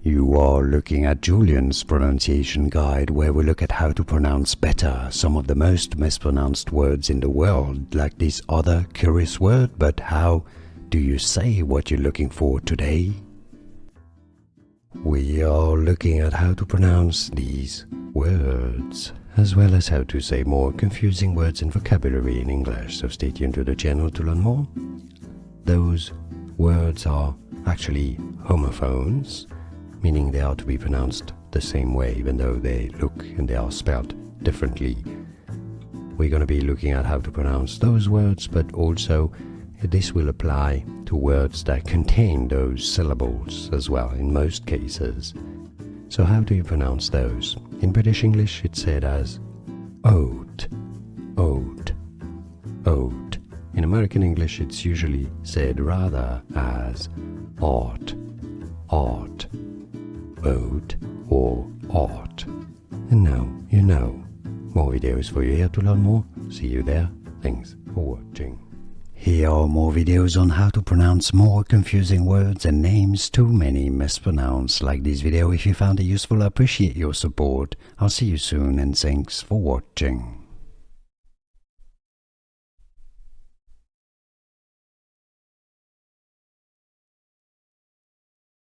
You are looking at Julian's pronunciation guide, where we look at how to pronounce better some of the most mispronounced words in the world, like this other curious word. But how do you say what you're looking for today? We are looking at how to pronounce these words, as well as how to say more confusing words and vocabulary in English, so stay tuned to the channel to learn more. Those words are actually homophones, meaning they are to be pronounced the same way even though they look and they are spelled differently. We're going to be looking at how to pronounce those words, but also this will apply to words that contain those syllables as well in most cases. So how do you pronounce those? In British English it's said as oat, oat, oat. In American English it's usually said rather as ought, ought, oat or ought. And now you know. More videos for you here to learn more. See you there. Thanks for watching. Here are more videos on how to pronounce more confusing words and names too many mispronounced. Like this video if you found it useful. I appreciate your support. I'll see you soon and thanks for watching.